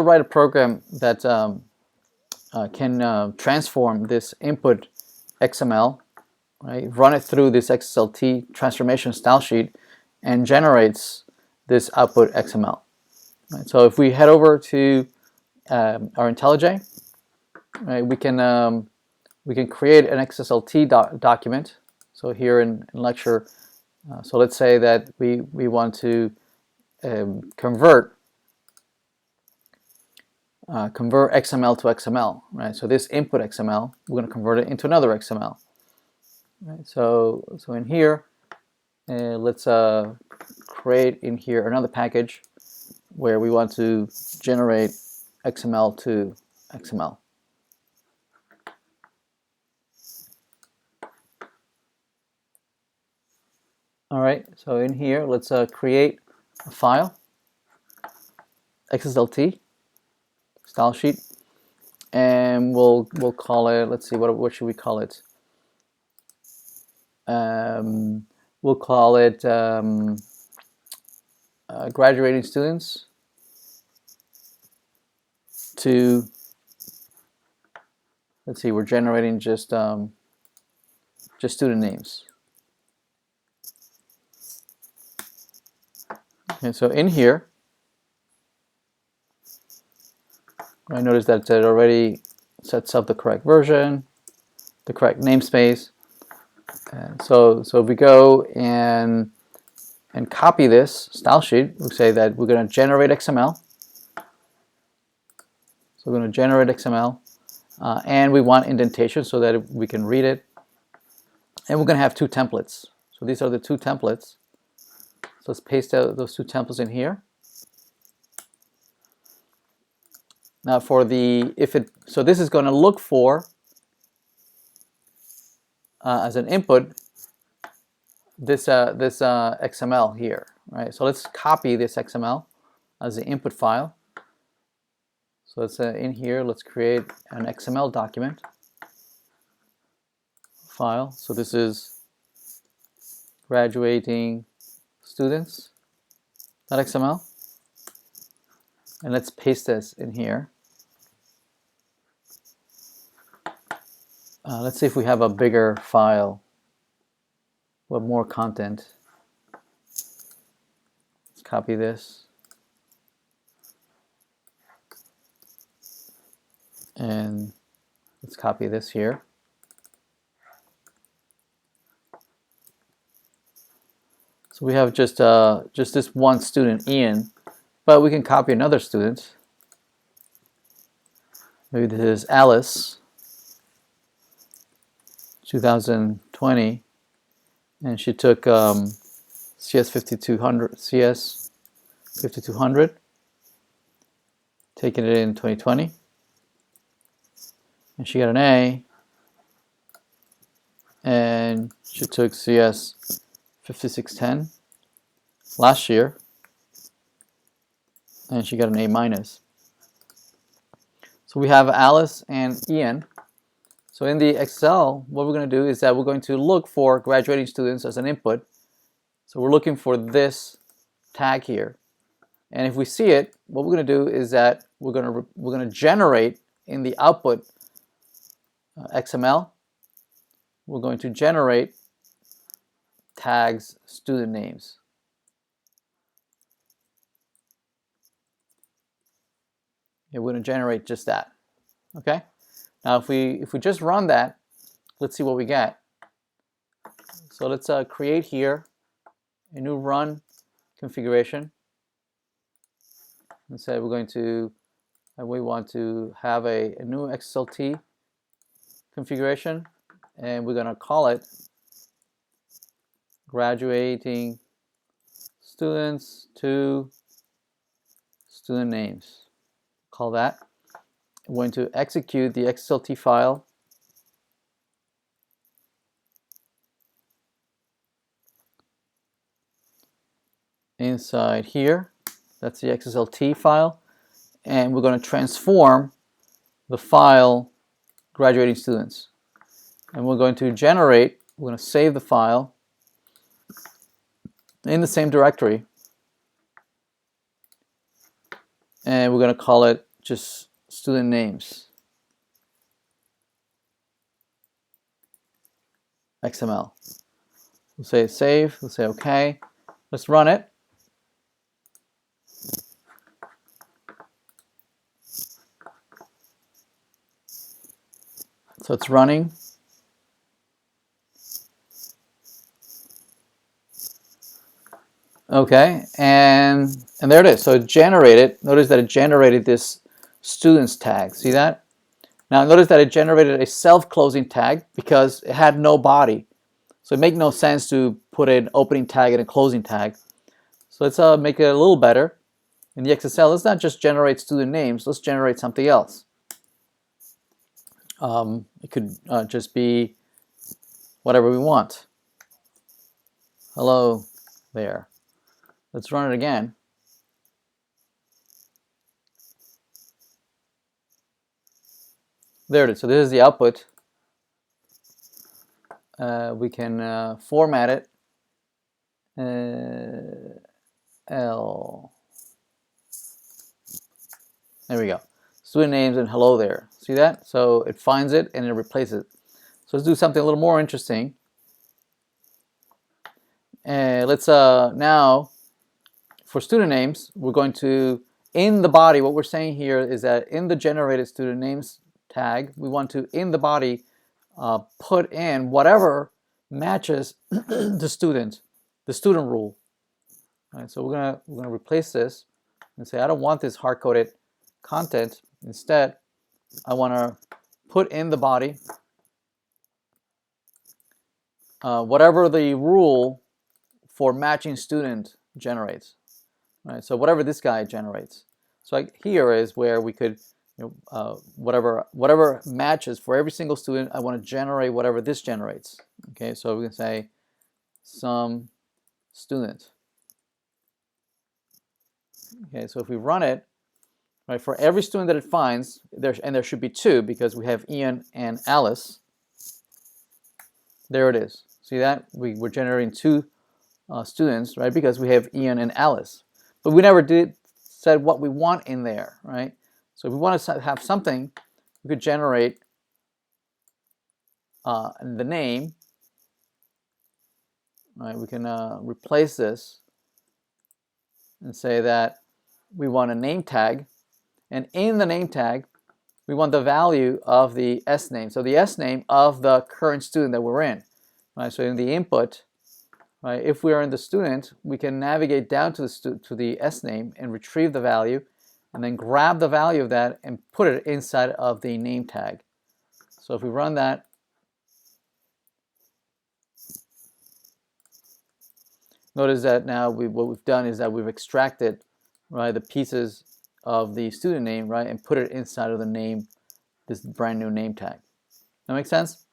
write a program that can transform this input XML, right, run it through this Xslt transformation style sheet, and generates this output XML. Right, so if we head over to our IntelliJ, right, we can create an Xslt document. So here in lecture, so let's say that we want to convert XML to XML, right? So this input XML, we're going to convert it into another XML, right? So in here, let's create in here another package where we want to generate XML to XML. All right, so in here, let's create a file, Xslt style sheet, and we'll call it. Let's see, what should we call it? We'll call it graduating students to. Let's see, we're generating just student names. And so in here, I notice that it already sets up the correct version, the correct namespace. And so if we go and copy this style sheet, we say that we're going to generate XML. So we're going to generate XML, and we want indentation so that we can read it. And we're going to have two templates. So these are the two templates. So let's paste out those two templates in here. Now for the, so this is going to look for, as an input, this XML here, right? So let's copy this XML as the input file. So let's in here, let's create an XML document file. So this is graduating students.xml, and let's paste this in here. Let's see if we have a bigger file with more content. Let's copy this. And let's copy this here. So we have just this one student, Ian, but we can copy another student. Maybe this is Alice, 2020, and she took cs5200, taking it in 2020, and she got an A, and she took cs5610 last year, and she got an A-. So we have Alice and Ian. So in the Excel, what we're going to do is that we're going to look for graduating students as an input. So we're looking for this tag here, and if we see it, what we're going to do is that we're going to generate in the output XML. We're going to generate tags student names. Yeah, we're going to generate just that. Okay. Now, if we just run that, let's see what we get. So let's create here a new run configuration, and say we're going to we want to have a new Xslt configuration, and we're going to call it graduating students to student names. Call that. I'm going to execute the Xslt file. Inside here, that's the Xslt file, and we're going to transform the file graduating students. And we're going to generate, we're going to save the file in the same directory, and we're going to call it just student names. XML. We'll say save, we'll say okay. Let's run it. So it's running. Okay, and there it is. So it generated, notice that it generated this students tag. See that? Now notice that it generated a self-closing tag because it had no body. So it makes no sense to put an opening tag and a closing tag. So let's make it a little better. In the XSL, let's not just generate student names, let's generate something else. It could just be whatever we want. Hello there. Let's run it again. There it is. So this is the output. We can format it. L. There we go. Student names and hello there. See that? So it finds it and it replaces it. So let's do something a little more interesting. Let's now, for student names, we're going to, in the body, what we're saying here is that in the generated student names tag, we want to, in the body, put in whatever matches the student rule. All right, so we're gonna replace this and say I don't want this hard-coded content. Instead, I want to put in the body whatever the rule for matching student generates. All right, so whatever this guy generates. So here is where we could, whatever matches for every single student, I want to generate whatever this generates. Okay, so we can say some student. Okay, so if we run it, right, for every student that it finds, there should be two because we have Ian and Alice. There it is. See that? We're generating two students, right? Because we have Ian and Alice. But we never said what we want in there, right? So if we want to have something, we could generate the name. Right? We can replace this and say that we want a name tag. And in the name tag, we want the value of the S name. So the S name of the current student that we're in. Right? So in the input, right, if we are in the student, we can navigate down to the S name and retrieve the value, and then grab the value of that and put it inside of the name tag. So if we run that, notice that now what we've done is that we've extracted, right, the pieces of the student name, right, and put it inside of the name, this brand new name tag. That make sense?